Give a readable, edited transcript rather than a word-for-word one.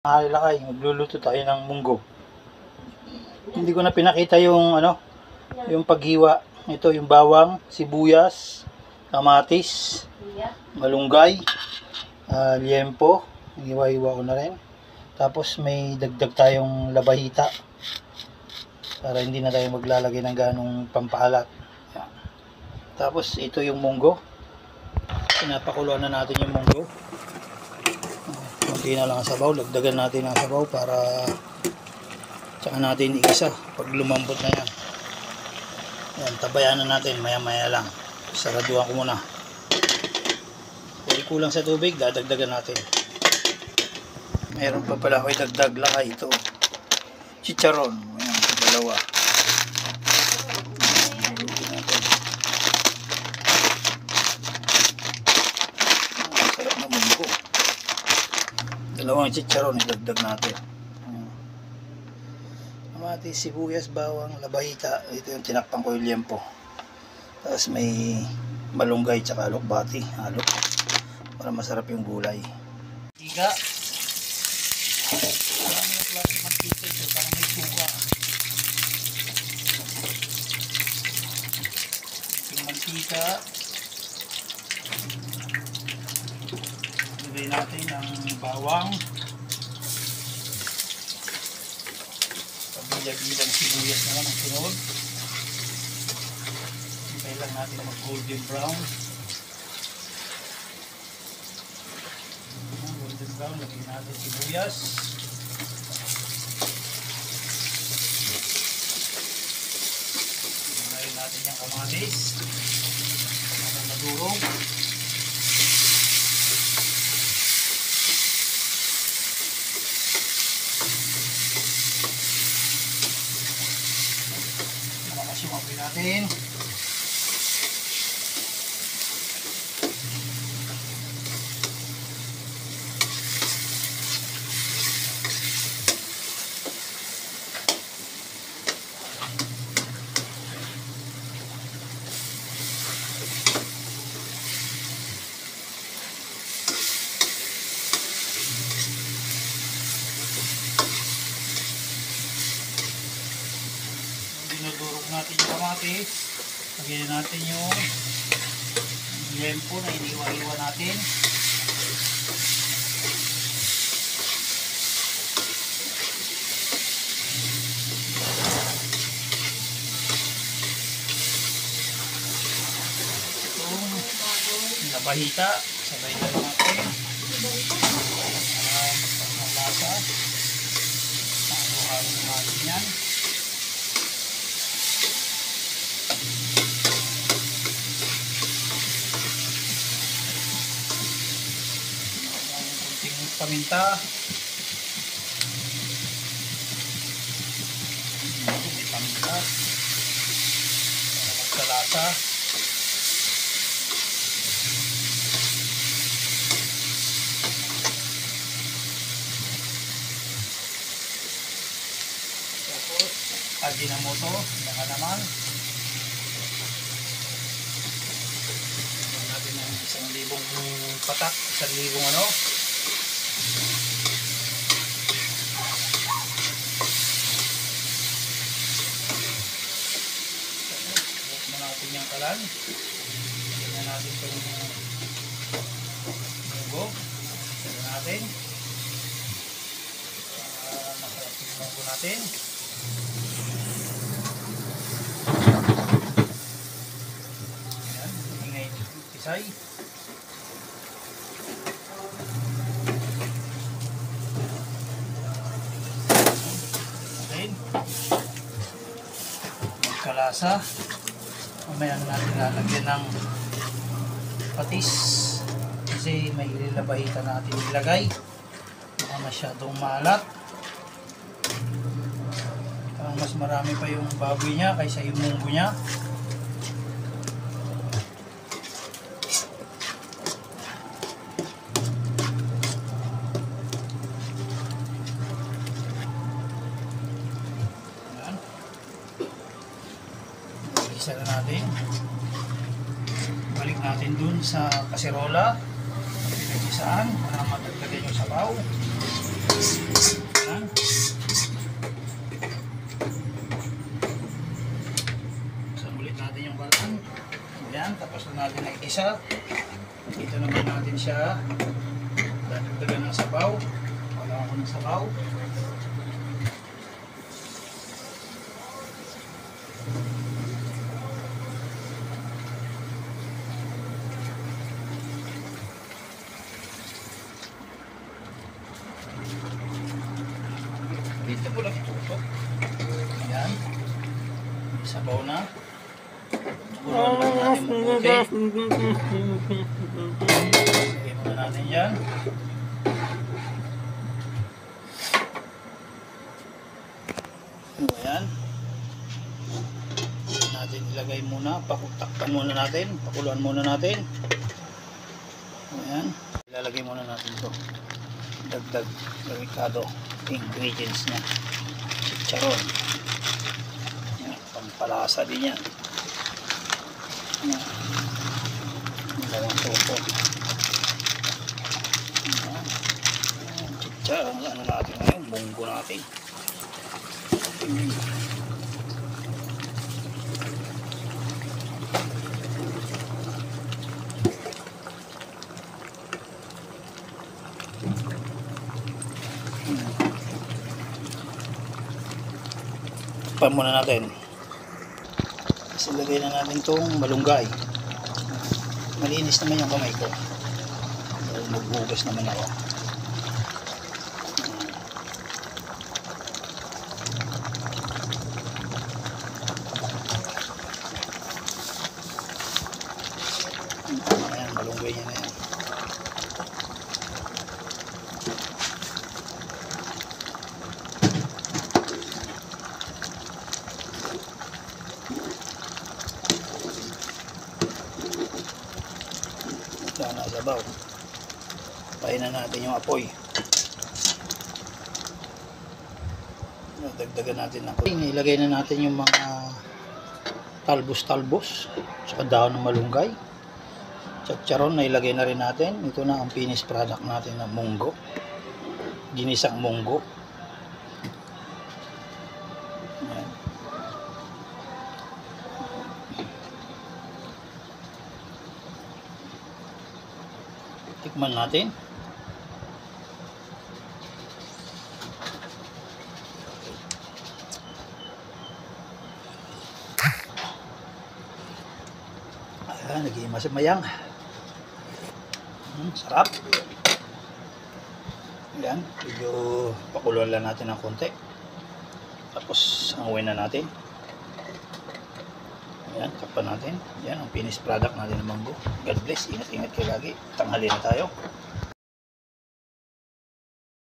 Lakay, magluluto tayo ng munggo. Hindi ko na pinakita yung yung paghiwa. Ito yung bawang, sibuyas, kamatis, malunggay, liempo. Hiwa-hiwa ko na rin. Tapos may dagdag tayong labahita para hindi na tayo maglalagay ng ganong pampaalat. Tapos ito yung munggo. Pinapakuluan na natin yung munggo. Kunti na lang ang sabaw, lagdagan natin ang sabaw para tsaka natin iisa pag lumambot na yan. Yan, tabayan na natin maya maya lang. Saraduhan ko muna. Kung kulang sa tubig, dadagdagan natin. Meron pa pala ako idagdag lakay ito. Chicharon. Ayan, dalawa. Sarap na munggo. Dalawang chicharon idagdag natin. Kamatis, sibuyas, bawang, labahita. Ito yung tinakpan ko yung liempo. Tapos may malunggay tsaka alokbati. Halo. Para masarap yung gulay. Mantika. Parang yung klase mantika ito. Parang may suka. Yung mantika. Lagay natin ang bawang. Pabilag-bilang sibuyas naman ang sunod. Hintay lang natin mag golden brown. Golden brown, lagay natin sibuyas. Lagay natin yung kamatis. Para madurog. Sumaboy natin. Dinudurog natin yung kamatis. Lagyan natin yung liempo na iniwa-iwa natin. Itong labahita. Sabay na natin. Para magpamalasa. Halo-halo natin yan. Paminta. May paminta. Para magkalasa. Tapos, ajinomoto. Baka naman. Lagyan natin ng 1,000 patak. 1,000 ano. Natin yung kalan. Tignan natin itong munggo. Tignan natin. Masarap yung munggo natin. Ayan, ingay kisay. Ayan. Magkalasa. Mamaya natin lalagyan ng patis kasi may ilabahita natin ilagay. Baka masyadong maalat. Mas marami pa yung baboy niya kaysa yung munggo niya. Isa na natin. Balik natin dun sa kaserola. Pinagisaan para matagdagan yung sabaw. isa. Dito naman natin siya. Dagdagan ng sabaw. Wala ako ng sabaw. Dito mo lang itutok. Ayan. Sabaw na. Kuluan lang natin mabuti. Lagay muna natin yan. Ayan. Natin ilagay muna. Takpan muna natin. Pakuluan muna natin. Ayan. Ilalagay muna natin ito. Dagdag delikado ingredients niya. Chicharon. Ayan. Pampalasa din yan. Ayan. Dalawang tupo. Ayan. Chicharon. Ano natin ngayon? Munggo natin. Takpan muna natin. Tapos ilagay na natin itong malunggay. Malinis naman yung kamay ko. Magbugas naman ako. Ayan, malunggay niya na yan. Sana sabaw. Painan natin yung apoy. Dagdagan natin ng apoy. Ilagay na natin yung mga talbos-talbos sa dahon ng malunggay. Chicharon na ilagay na rin natin. Ito na ang finished product natin na munggo. Ginisang munggo. Ayan. Tikman natin. Ayan, naging masamayang. Sarap. Ayan, medyo pakuluan lang natin ng konti. Tapos, hanguin na natin. Ayan, takpan natin. Ayan, ang finished product natin ng munggo. God bless. Ingat-ingat kayo lagi. Tanghali na tayo.